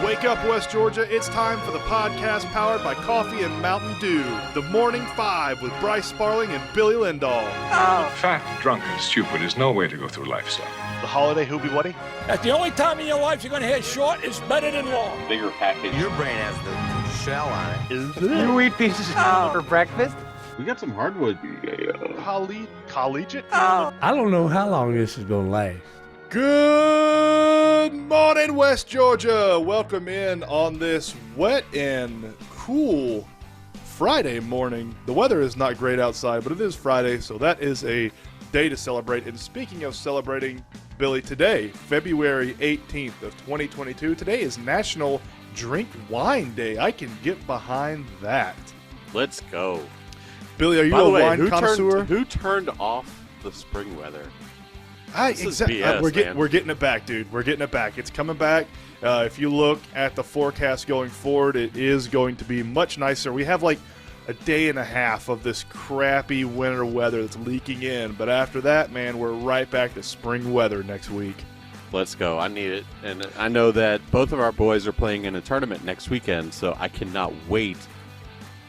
Wake up, West Georgia. It's time for the podcast powered by Coffee and Mountain Dew. The Morning Five with Bryce Sparling and Billy Lindahl. Fat, drunk, and stupid is no way to go through life, son. The holiday hoobie wuddy. That's the only time in your life you're going to hear short is better than long. Bigger package. Your brain has the shell on it. You eat pieces for breakfast? We got some hardwood. Collegiate? I don't know how long this is going to last. Good morning, West Georgia. Welcome in on this wet and cool Friday morning. The weather is not great outside, but it is Friday, so that is a day to celebrate. And speaking of celebrating, Billy, today, February 18th of 2022, today is National Drink Wine Day. I can get behind that. Let's go. Billy, are you By the a way, wine connoisseur? Who turned off the spring weather? Exactly. We're getting it back, dude. We're getting it back. It's coming back. If you look at the forecast going forward, it is going to be much nicer. We have like a day and a half of this crappy winter weather that's leaking in. But after that, man, we're right back to spring weather next week. Let's go. I need it. And I know that both of our boys are playing in a tournament next weekend, so I cannot wait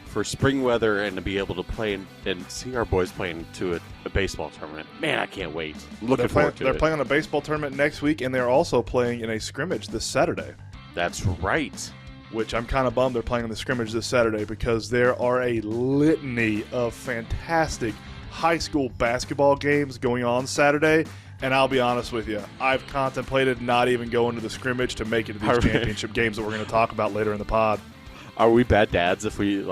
for spring weather and to be able to play and see our boys playing to a baseball tournament. Man, I can't wait. I'm looking forward to it. They're playing on a baseball tournament next week, and they're also playing in a scrimmage this Saturday. That's right. Which I'm kind of bummed they're playing in the scrimmage this Saturday because there are a litany of fantastic high school basketball games going on Saturday. And I'll be honest with you, I've contemplated not even going to the scrimmage to make it to these championship games that we're going to talk about later in the pod. Are we bad dads if we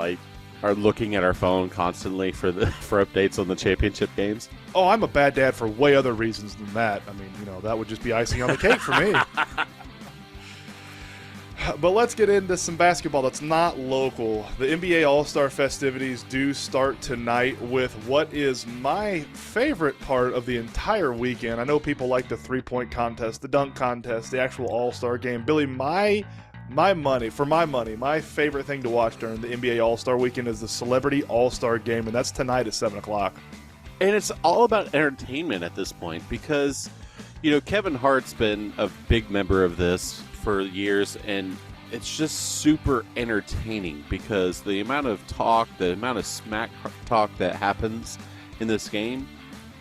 are looking at our phone constantly for updates on the championship games? Oh, I'm a bad dad for way other reasons than that. I mean, that would just be icing on the cake for me. But let's get into some basketball that's not local. The NBA All-Star festivities do start tonight with what is my favorite part of the entire weekend. I know people like the three-point contest, the dunk contest, the actual All-Star game. Billy, my favorite thing to watch during the NBA All-Star weekend is the Celebrity All-Star game, and that's tonight at 7 o'clock. And it's all about entertainment at this point because, Kevin Hart's been a big member of this for years, and it's just super entertaining because the amount of talk, the amount of smack talk that happens in this game,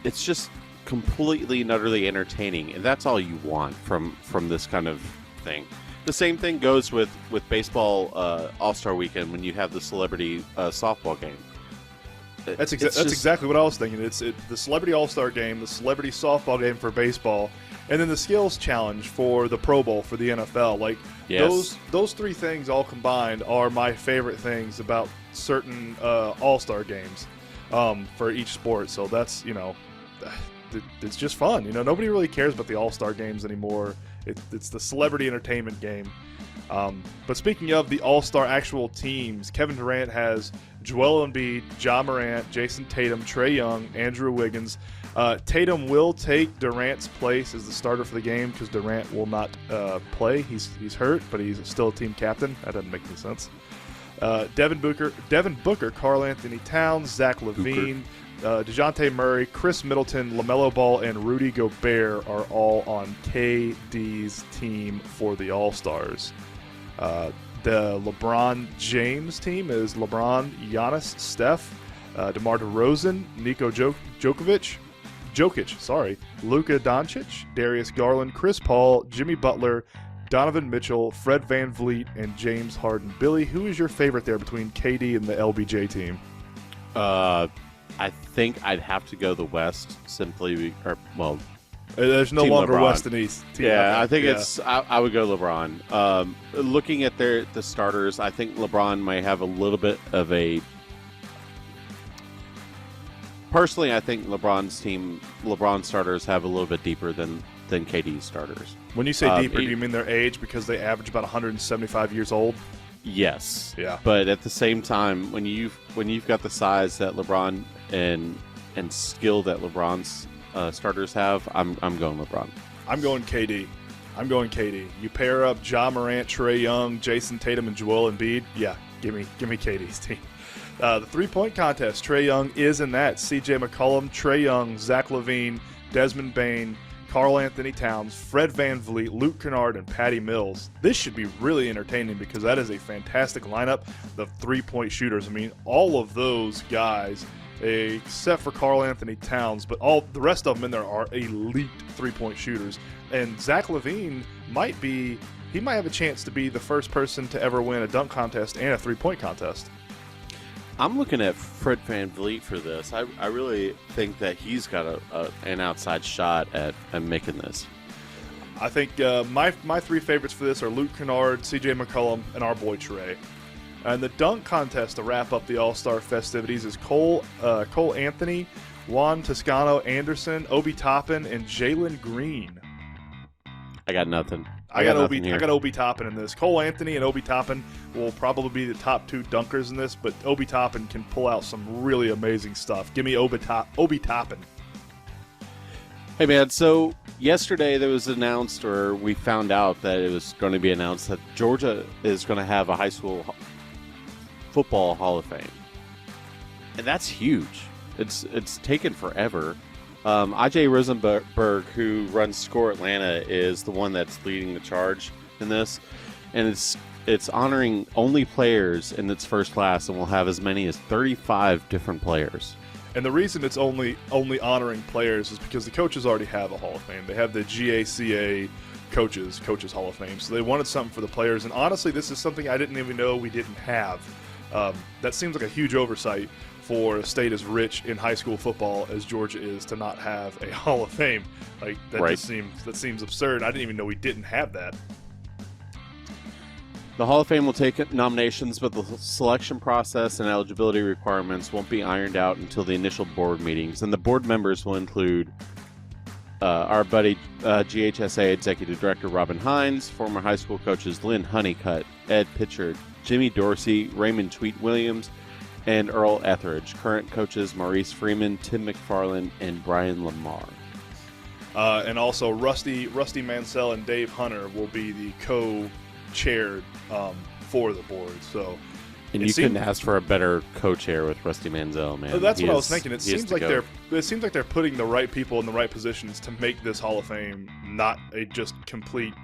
it's just completely and utterly entertaining, and that's all you want from this kind of thing. The same thing goes with baseball All-Star Weekend when you have the celebrity softball game. That's exactly what I was thinking. It's the Celebrity All-Star game, the Celebrity Softball game for baseball, and then the Skills Challenge for the Pro Bowl for the NFL. Those three things all combined are my favorite things about certain All-Star games for each sport. So that's, it's just fun. Nobody really cares about the All-Star games anymore. It's the celebrity entertainment game. But speaking of the All-Star actual teams, Kevin Durant has Joel Embiid, Ja Morant, Jason Tatum, Trae Young, Andrew Wiggins. Tatum will take Durant's place as the starter for the game because Durant will not play. He's hurt, but he's still a team captain. That doesn't make any sense. Devin Booker, Karl Anthony Towns, Zach LaVine, DeJounte Murray, Chris Middleton, LaMelo Ball, and Rudy Gobert are all on KD's team for the All-Stars. The LeBron James team is LeBron, Giannis, Steph, DeMar DeRozan, Niko Jokic, Luka Doncic, Darius Garland, Chris Paul, Jimmy Butler, Donovan Mitchell, Fred VanVleet, and James Harden. Billy, who is your favorite there between KD and the LBJ team? I think I'd have to go the West there's no Team longer LeBron. West and East. I think I would go LeBron. Looking at the starters, I think LeBron might have a little bit of a. Personally, I think LeBron starters have a little bit deeper than KD's starters. When you say deeper, do you mean their age because they average about 175 years old? Yes. Yeah. But at the same time, when you've got the size that LeBron and skill that LeBron's starters have, I'm going LeBron. I'm going KD. You pair up Ja Morant, Trae Young, Jason Tatum, and Joel Embiid. Yeah, give me KD's team. The three-point contest, Trae Young is in that. C.J. McCollum, Trae Young, Zach LaVine, Desmond Bane, Karl Anthony Towns, Fred VanVleet, Luke Kennard, and Patty Mills. This should be really entertaining because that is a fantastic lineup of three-point shooters. I mean, all of those guys, except for Karl Anthony Towns, but all the rest of them in there are elite three-point shooters. And Zach LaVine might have a chance to be the first person to ever win a dunk contest and a three-point contest. I'm looking at Fred VanVleet for this. I really think that he's got an outside shot at making this. I think my three favorites for this are Luke Kennard, C.J. McCollum, and our boy Trey. And the dunk contest to wrap up the All-Star festivities is Cole Anthony, Juan Toscano Anderson, Obi Toppin, and Jalen Green. I got nothing. I got Obi Toppin in this. Cole Anthony and Obi Toppin will probably be the top two dunkers in this, but Obi Toppin can pull out some really amazing stuff. Give me Obi Toppin. Hey, man, so yesterday there was announced, or we found out that it was going to be announced that Georgia is going to have a high school football Hall of Fame. And that's huge. It's taken forever. Ajay Rosenberg, who runs Score Atlanta, is the one that's leading the charge in this, and it's honoring only players in its first class, and will have as many as 35 different players. And the reason it's only honoring players is because the coaches already have a Hall of Fame. They have the GACA Coaches Hall of Fame, so they wanted something for the players. And honestly, this is something I didn't even know we didn't have. That seems like a huge oversight for a state as rich in high school football as Georgia is to not have a Hall of Fame. Like that right. That seems absurd. I didn't even know we didn't have that. The Hall of Fame will take nominations, but the selection process and eligibility requirements won't be ironed out until the initial board meetings. And the board members will include our buddy GHSA Executive Director Robin Hines, former high school coaches Lynn Honeycutt, Ed Pitchard, Jimmy Dorsey, Raymond Tweet Williams, and Earl Etheridge. Current coaches Maurice Freeman, Tim McFarland, and Brian Lamar. And also Rusty Mansell and Dave Hunter will be the co-chair for the board. So, and you couldn't ask for a better co-chair with Rusty Mansell, man. That's what I was thinking. It seems like they're putting the right people in the right positions to make this Hall of Fame not a just complete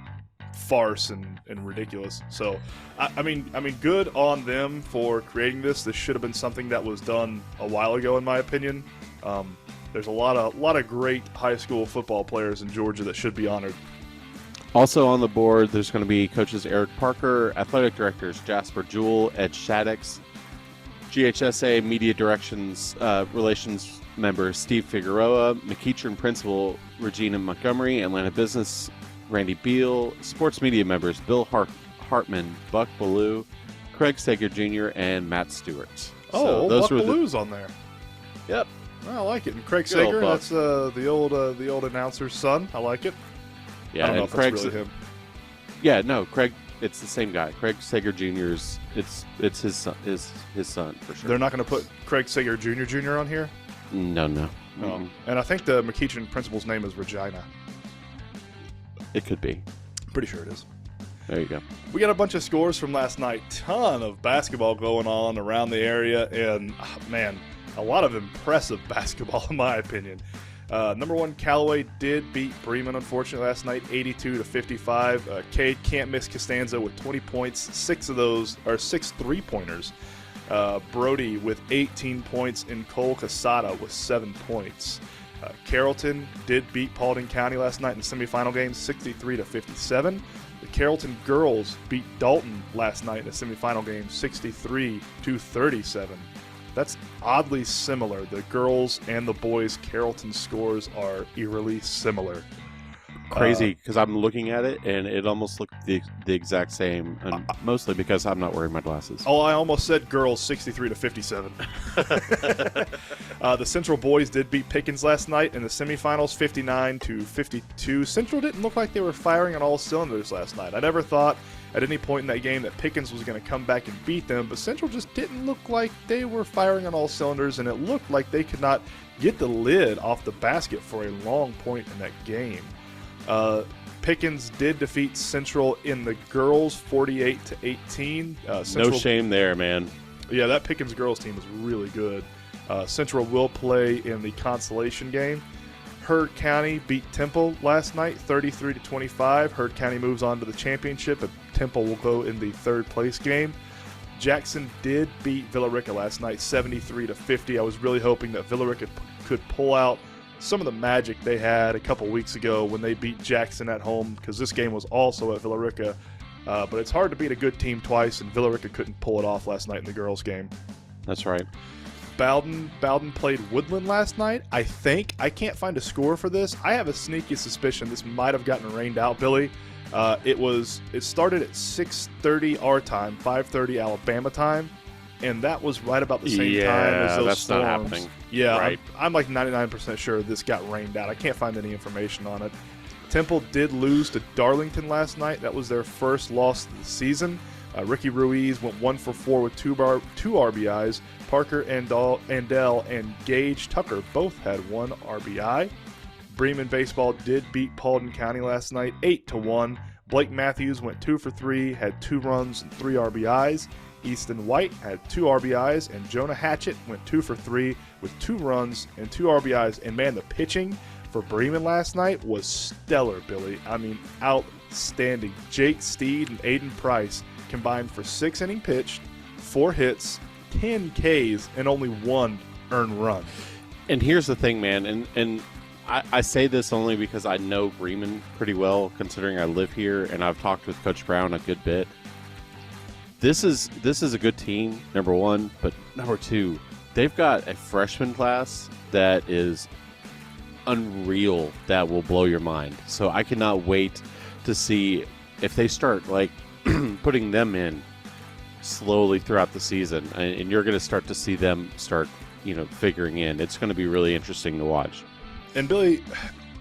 farce and ridiculous. So, I mean, good on them for creating this. This should have been something that was done a while ago, in my opinion. There's a lot of great high school football players in Georgia that should be honored. Also on the board, there's going to be coaches Eric Parker, athletic directors Jasper Jewell, Ed Shaddix, GHSA media relations member Steve Figueroa, McEachern principal Regina Montgomery, Atlanta business Randy Beal, sports media members Bill Hartman, Buck Ballou, Craig Sager Jr., and Matt Stewart. Oh, so Buck Ballou's on there. Yep. I like it. And Craig Sager, that's the old announcer's son. I like it. Yeah, I don't know if Craig's really him. Yeah, no, Craig. It's the same guy. Craig Sager Jr.'s. It's his son. His son for sure. They're not going to put Craig Sager Jr. on here. No. Mm-hmm. And I think the McEachern principal's name is Regina. It could be. Pretty sure it is. There you go. We got a bunch of scores from last night. Ton of basketball going on around the area, and man, a lot of impressive basketball in my opinion. Number one, Callaway did beat Bremen, unfortunately, last night, 82-55. Cade can't miss Costanza with 20 points. 6 of those are 6 3-pointers. Brody with 18 points, and Cole Casada with 7 points. Carrollton did beat Paulding County last night in the semifinal game, 63-57. The Carrollton girls beat Dalton last night in the semifinal game, 63-37. That's oddly similar. The girls and the boys' Carrollton scores are eerily similar. Crazy, because I'm looking at it, and it almost looked the exact same, and mostly because I'm not wearing my glasses. Oh, I almost said girls 63-57. The Central boys did beat Pickens last night in the semifinals, 59-52. Central didn't look like they were firing on all cylinders last night. I never thought at any point in that game that Pickens was going to come back and beat them, but Central just didn't look like they were firing on all cylinders, and it looked like they could not get the lid off the basket for a long point in that game. Pickens did defeat Central in the girls 48-18. No shame there, man. Yeah, that Pickens girls team is really good. Central will play in the consolation game. Heard County beat Temple last night, 33-25. Heard County moves on to the championship, but Temple will go in the third place game. Jackson did beat Villarica last night, 73-50. I was really hoping that Villarica could pull out some of the magic they had a couple weeks ago when they beat Jackson at home, because this game was also at Villarica. But it's hard to beat a good team twice, and Villarica couldn't pull it off last night in the girls' game. That's right. Bowden played Woodland last night. I think. I can't find a score for this. I have a sneaky suspicion this might have gotten rained out, Billy. It started at 6:30 our time, 5:30 Alabama time, and that was right about the same time as those that's storms. not happening. Yeah, right. I'm like 99% sure this got rained out. I can't find any information on it. Temple did lose to Darlington last night. That was their first loss of the season. Ricky Ruiz went 1 for 4 with two RBIs. Parker Andell and Gage Tucker both had 1 RBI. Bremen baseball did beat Paulding County last night 8-1. Blake Matthews went 2 for 3, had 2 runs and 3 RBIs. Easton White had 2 RBIs, and Jonah Hatchett went 2 for 3 with 2 runs and 2 RBIs. And man, the pitching for Bremen last night was stellar, Billy. I mean, outstanding. Jake Steed and Aiden Price combined for 6 innings pitched, 4 hits, 10 Ks, and only 1 earned run. And here's the thing, man, and I say this only because I know Bremen pretty well, considering I live here, and I've talked with Coach Brown a good bit. This is a good team, number one, but number two, they've got a freshman class that is unreal, that will blow your mind. So I cannot wait to see if they start like putting them in slowly throughout the season, and you're going to start to see them start, figuring in. It's going to be really interesting to watch. And Billy,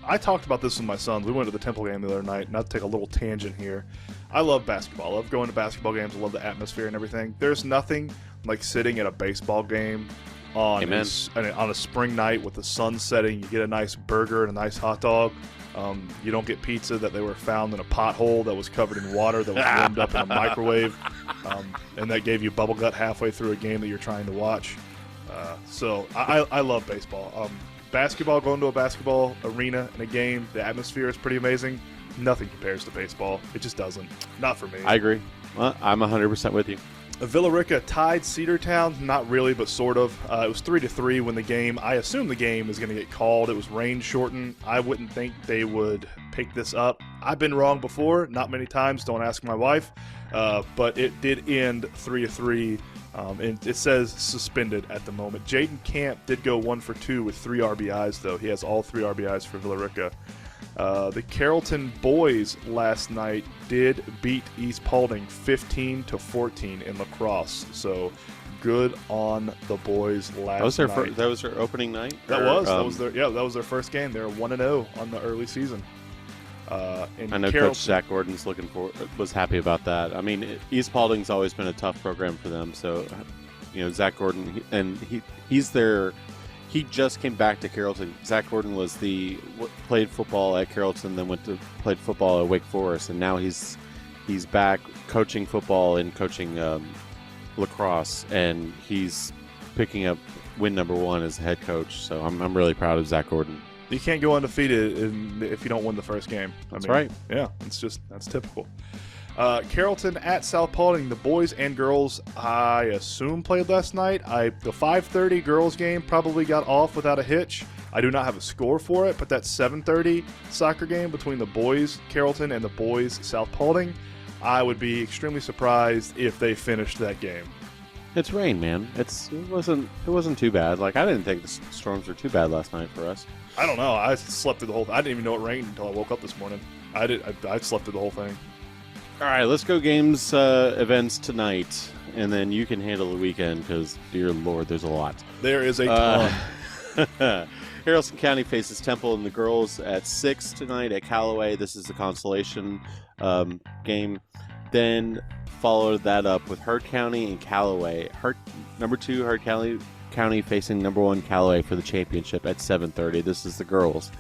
I talked about this with my sons. We went to the Temple game the other night. Not to take a little tangent here. I love basketball. I love going to basketball games. I love the atmosphere and everything. There's nothing like sitting at a baseball game on a spring night with the sun setting. You get a nice burger and a nice hot dog. You don't get pizza that they were found in a pothole that was covered in water that was warmed up in a microwave, and that gave you bubble gut halfway through a game that you're trying to watch. So I love baseball. Basketball, going to a basketball arena in a game, the atmosphere is pretty amazing. Nothing compares to baseball. It just doesn't. Not for me. I agree. Well, I'm 100% with you. Villarica tied Cedartown, not really, but sort of. It was 3-3 when the game, I assume the game is going to get called. It was rain shortened. I wouldn't think they would pick this up. I've been wrong before, not many times, don't ask my wife, but it did end 3-3, and it says suspended at the moment. Jaden Camp did go 1 for 2 with 3 RBIs, though. He has all 3 RBIs for Villarica. The Carrollton boys last night did beat East Paulding 15-14 in lacrosse. So good on the boys last night. That was their opening night? That was their first game. They were 1-0 on the early season. I know Coach Zach Gordon's was happy about that. I mean, East Paulding's always been a tough program for them. So, Zach Gordon, he's their. He just came back to Carrollton. Zach Gordon played football at Carrollton, then played football at Wake Forest, and now he's back coaching football and coaching lacrosse, and he's picking up win number 1 as head coach. So I'm really proud of Zach Gordon. You can't go undefeated if you don't win the first game. That's right. Yeah, that's typical. Carrollton at South Paulding, the boys and girls, I assume, played last night. The 5:30 girls game probably got off without a hitch. I do not have a score for it, but that 7:30 soccer game between the boys Carrollton and the boys South Paulding, I would be extremely surprised if they finished that game. It's rain, man. It wasn't too bad. Like, I didn't think the storms were too bad last night for us. I don't know. I slept through the whole. I didn't even know it rained until I woke up this morning. I slept through the whole thing. All right, let's go games, events tonight, and then you can handle the weekend because, dear Lord, there's a lot. There is a ton. Haralson County faces Temple and the girls at 6 tonight at Callaway. This is the consolation game. Then follow that up with Heard County and Callaway. Number 2, Heard County facing number 1 Callaway for the championship at 7:30. This is the girls.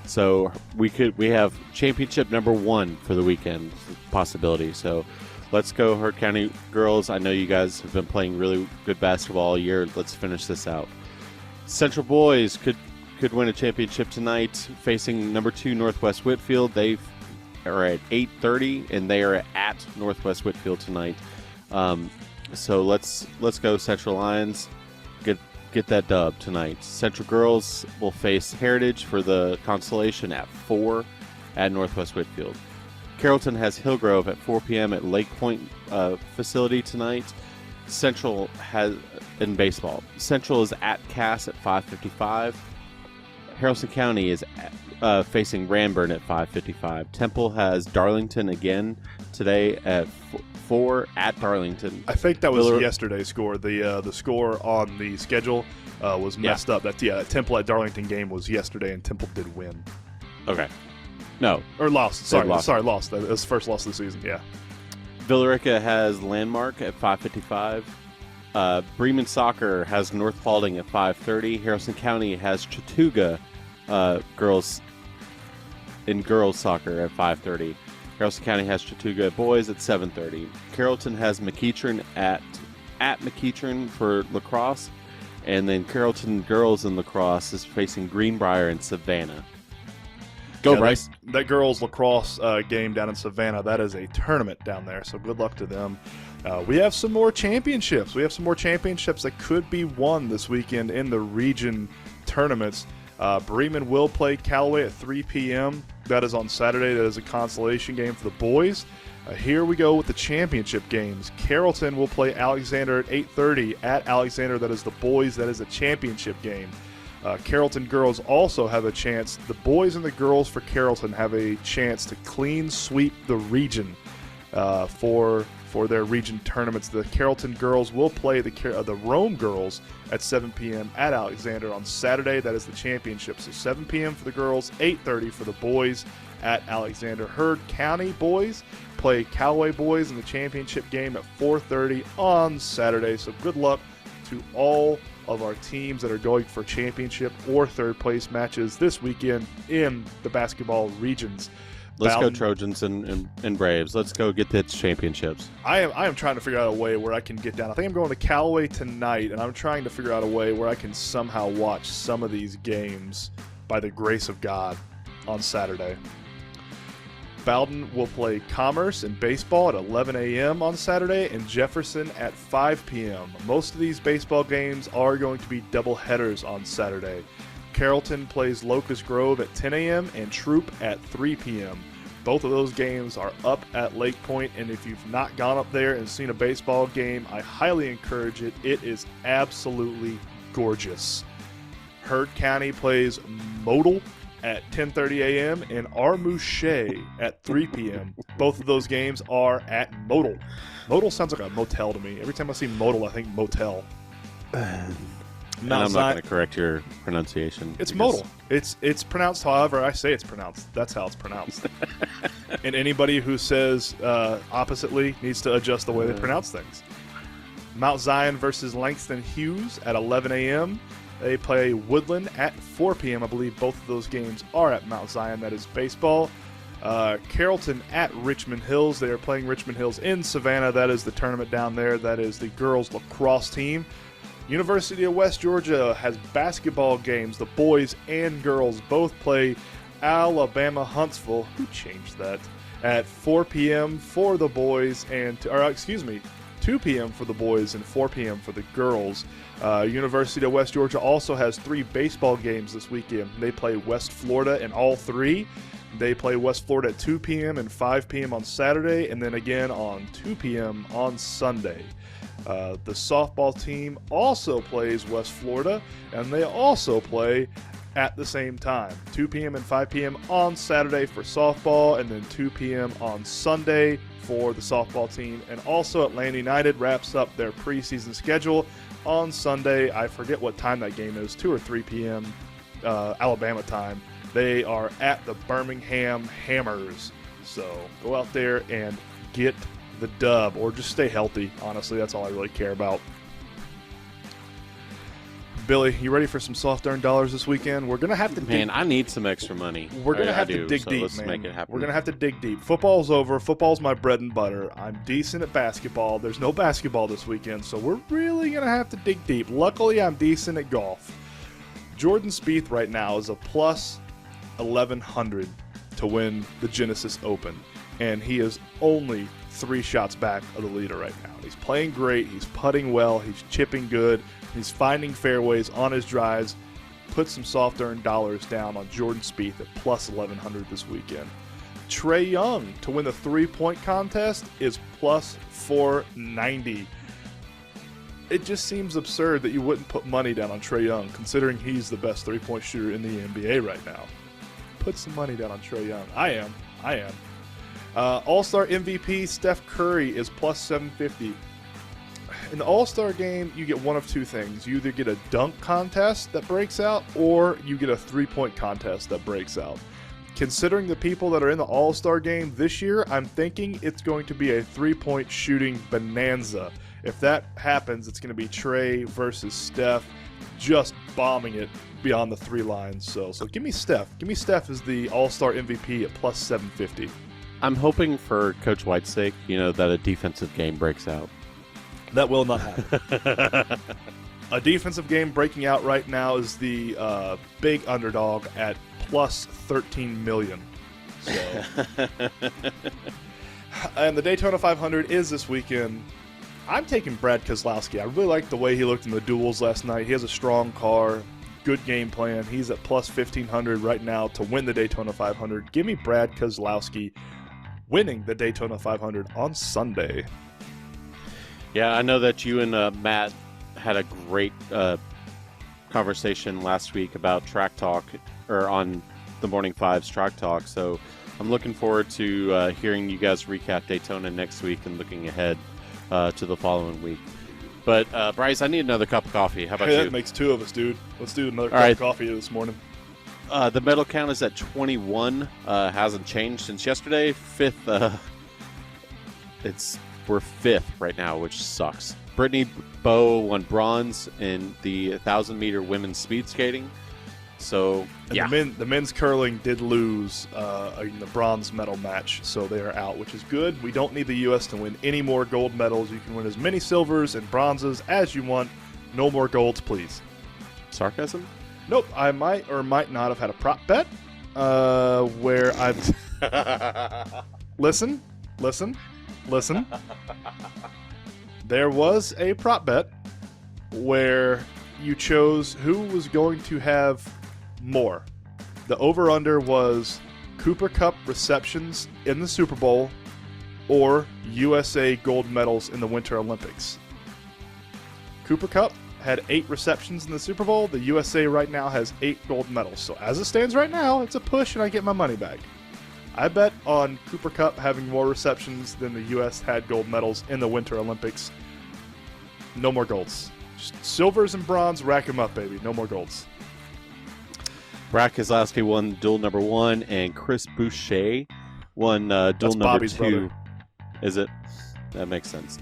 So we have championship number 1 for the weekend possibility. So let's go, Heard County girls. I know you guys have been playing really good basketball all year. Let's finish this out. Central boys could could win a championship tonight, facing number 2 Northwest Whitfield. They are at 8:30, and they are at Northwest Whitfield tonight. So let's go Central Lions. Get that dub tonight. Central Girls will face Heritage for the consolation at 4 at Northwest Whitfield. Carrollton has Hillgrove at 4 p.m. at Lake Point facility tonight. Central has in baseball. Central is at Cass at 5:55. Haralson County is facing Ranburn at 5:55. Temple has Darlington again today at 4 at Darlington. I think that was yesterday's score. The score on the schedule was messed up. That Temple at Darlington game was yesterday, and Temple did win. Okay. No. Or lost. Sorry, lost. That was the first loss of the season, yeah. Villarica has Landmark at 5:55. Bremen Soccer has North Paulding at 5:30. Haralson County has Chattooga girls soccer at 5:30. Haralson County has Chattooga boys at 7:30. Carrollton has McEachern at McEachern for lacrosse, and then Carrollton girls in lacrosse is facing Greenbrier and Savannah. Go, Bryce. That girls lacrosse game down in Savannah, that is a tournament down there, so good luck to them. We have some more championships. That could be won this weekend in the region tournaments. Bremen will play Callaway at 3 p.m. That is on Saturday. That is a consolation game for the boys. Here we go with the championship games. Carrollton will play Alexander at 8:30 at Alexander. That is the boys. That is a championship game. Carrollton girls also have a chance. The boys and the girls for Carrollton have a chance to clean sweep the region for their region tournaments. The Carrollton girls will play the Rome girls at 7 p.m. at Alexander on Saturday. That is the championship. So 7 p.m. for the girls, 8:30 for the boys at Alexander. Heard County boys play Callaway boys in the championship game at 4:30 on Saturday. So good luck to all of our teams that are going for championship or third place matches this weekend in the basketball regions. Let's go Trojans and Braves. Let's go get the championships. I am trying to figure out a way where I can get down. I think I'm going to Callaway tonight, and I'm trying to figure out a way where I can somehow watch some of these games by the grace of God on Saturday. Bowden will play Commerce in baseball at 11 a.m. on Saturday and Jefferson at 5 p.m. Most of these baseball games are going to be double headers on Saturday. Carrollton plays Locust Grove at 10 a.m. and Troop at 3 p.m. Both of those games are up at Lake Point, and if you've not gone up there and seen a baseball game, I highly encourage it. It is absolutely gorgeous. Heard County plays Model at 10:30 a.m. and Armouche at 3 p.m. Both of those games are at Model. Model sounds like a motel to me. Every time I see Model, I think motel. And I'm not going to correct your pronunciation. It's Model. It's pronounced however I say it's pronounced. That's how it's pronounced. And anybody who says oppositely needs to adjust the way they pronounce things. Mount Zion versus Langston Hughes at 11 a.m. They play Woodland at 4 p.m. I believe both of those games are at Mount Zion. That is baseball. Carrollton at Richmond Hills. They are playing Richmond Hills in Savannah. That is the tournament down there. That is the girls lacrosse team. University of West Georgia has basketball games. The boys and girls both play Alabama Huntsville. Who changed that? At 4 p.m. for the boys 2 p.m. for the boys and 4 p.m. for the girls. University of West Georgia also has 3 baseball games this weekend. They play West Florida in all 3. They play West Florida at 2 p.m. and 5 p.m. on Saturday, and then again on 2 p.m. on Sunday. The softball team also plays West Florida, and they also play at the same time, 2 p.m. and 5 p.m. on Saturday for softball, and then 2 p.m. on Sunday for the softball team. And also Atlanta United wraps up their preseason schedule on Sunday. I forget what time that game is, 2 or 3 p.m. Alabama time. They are at the Birmingham Hammers. So go out there and get the dub, or just stay healthy. Honestly, that's all I really care about. Billy, you ready for some soft earned dollars this weekend? We're gonna have to. Man, I need some extra money. We're gonna have to dig deep, let's man. Make it happen. We're gonna have to dig deep. Football's over. Football's my bread and butter. I'm decent at basketball. There's no basketball this weekend, so we're really gonna have to dig deep. Luckily, I'm decent at golf. Jordan Spieth right now is a plus 1,100 to win the Genesis Open, and he is only 3 shots back of the leader right now. He's playing great. He's putting well. He's chipping good. He's finding fairways on his drives. Put some soft-earned dollars down on Jordan Spieth at plus 1,100 this weekend. Trae Young to win the 3-point contest is plus 490. It just seems absurd that you wouldn't put money down on Trae Young, considering he's the best 3-point shooter in the NBA right now. Put some money down on Trae Young. I am. All-Star MVP Steph Curry is plus 750. In the All-Star game, you get one of two things. You either get a dunk contest that breaks out, or you get a 3-point contest that breaks out. Considering the people that are in the All-Star game this year, I'm thinking it's going to be a 3-point shooting bonanza. If that happens, it's going to be Trae versus Steph, just bombing it beyond the 3 lines. So give me Steph. Give me Steph as the All-Star MVP at plus 750. I'm hoping for Coach White's sake, that a defensive game breaks out. That will not happen. A defensive game breaking out right now is the big underdog at plus 13 million. So. And the Daytona 500 is this weekend. I'm taking Brad Keselowski. I really liked the way he looked in the duels last night. He has a strong car, good game plan. He's at plus 1,500 right now to win the Daytona 500. Give me Brad Keselowski winning the Daytona 500 on Sunday. Yeah, I know that you and Matt had a great conversation last week about Track Talk, or on the Morning Five's Track Talk. So I'm looking forward to hearing you guys recap Daytona next week and looking ahead to the following week. But Bryce, I need another cup of coffee. How about you? That makes 2 of us, dude. Let's do another cup of coffee this morning. The medal count is at 21. Hasn't changed since yesterday. 5th. We're 5th right now, which sucks. Brittany Bowe won bronze in the 1,000-meter women's speed skating. So, yeah. The men's curling did lose in the bronze medal match, so they are out, which is good. We don't need the U.S. to win any more gold medals. You can win as many silvers and bronzes as you want. No more golds, please. Sarcasm? Nope. I might or might not have had a prop bet where I've... Listen. There was a prop bet where you chose who was going to have more. The over-under was Cooper Cup receptions in the Super Bowl or USA gold medals in the Winter Olympics. Cooper Cup had 8 receptions in the Super Bowl. The USA right now has 8 gold medals. So as it stands right now, it's a push and I get my money back. I bet on Cooper Cup having more receptions than the U.S. had gold medals in the Winter Olympics. No more golds. Just silvers and bronze, rack them up, baby. No more golds. Brad Keselowski won duel number 1, and Chris Boucher won duel That's number Bobby's 2. brother. Is it? That makes sense.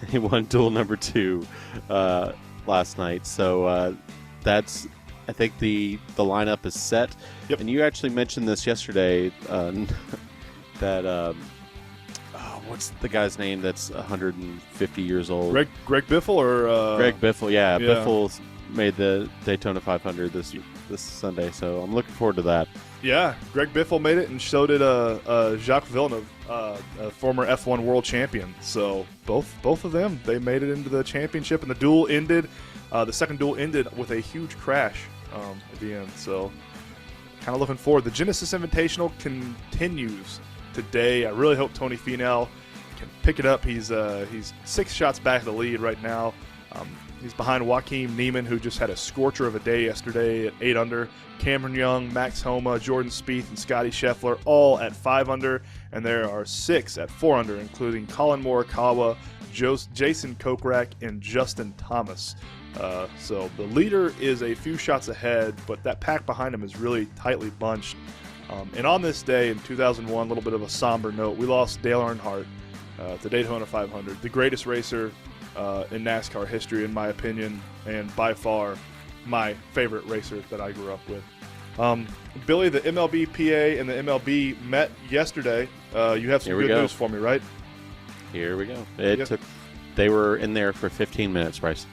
He won duel number 2 last night. So that's... I think the lineup is set. Yep. And you actually mentioned this yesterday, that what's the guy's name that's 150 years old? Greg Biffle or Greg Biffle, yeah. Biffle made the Daytona 500 this Sunday, so I'm looking forward to that. Yeah, Greg Biffle made it, and so did Jacques Villeneuve, a former F1 world champion. So both of them, they made it into the championship, and the duel ended. The second duel ended with a huge crash at the end. So kind of looking forward. The Genesis Invitational continues today. I really hope Tony Finau can pick it up. He's 6 shots back of the lead right now. He's behind Joaquin Niemann, who just had a scorcher of a day yesterday at 8 under. Cameron Young, Max Homa, Jordan Spieth, and Scotty Scheffler all at 5 under. And there are 6 at 4 under, including Colin Morikawa, Jason Kokrak, and Justin Thomas. So the leader is a few shots ahead, but that pack behind him is really tightly bunched. And on this day in 2001, a little bit of a somber note, we lost Dale Earnhardt at the Daytona 500, the greatest racer in NASCAR history, in my opinion, and by far my favorite racer that I grew up with. Billy, the MLBPA and the MLB met yesterday. You have some good news for me, right? Here we go. They were in there for 15 minutes, Bryce.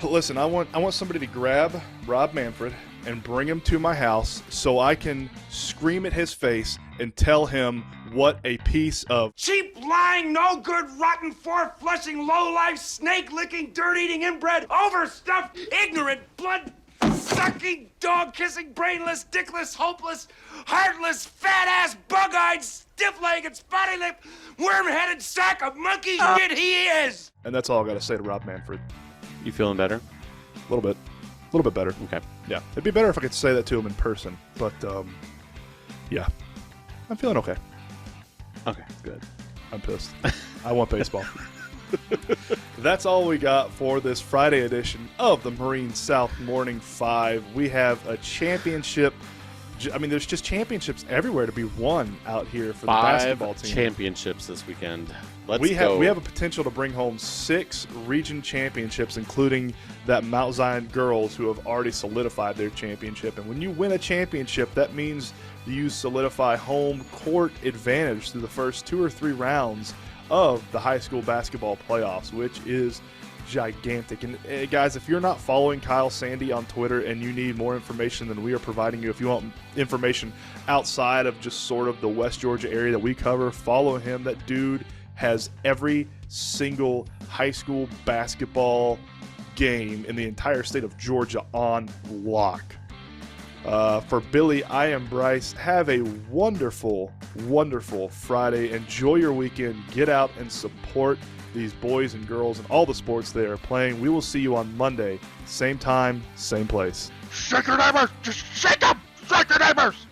Listen, I want somebody to grab Rob Manfred and bring him to my house so I can scream at his face and tell him what a piece of cheap, lying, no good, rotten, four-flushing, low-life, snake-licking, dirt-eating, inbred, overstuffed, ignorant, blood-sucking, dog-kissing, brainless, dickless, hopeless, heartless, fat-ass, bug-eyed, stiff-legged, spotty-lipped, worm-headed sack of monkey shit he is! And that's all I got to say to Rob Manfred. You feeling better? A little bit better. Okay. Yeah, it'd be better if I could say that to him in person, but yeah, I'm feeling okay. Okay, good. I'm pissed. I want baseball. That's all we got for this Friday edition of the Marine South Morning 5. We have a championship. I mean, there's just championships everywhere to be won out here for the basketball team. 5 championships this weekend. We have a potential to bring home 6 region championships, including that Mount Zion girls who have already solidified their championship. And when you win a championship, that means you solidify home court advantage through the first 2 or 3 rounds of the high school basketball playoffs, which is gigantic. And guys, if you're not following Kyle Sandy on Twitter and you need more information than we are providing you, if you want information outside of just sort of the West Georgia area that we cover, follow him. That dude has every single high school basketball game in the entire state of Georgia on lock. For Billy, I am Bryce. Have a wonderful, wonderful Friday. Enjoy your weekend. Get out and support these boys and girls and all the sports they are playing. We will see you on Monday, same time, same place. Shake your neighbors! Just shake them! Shake your neighbors!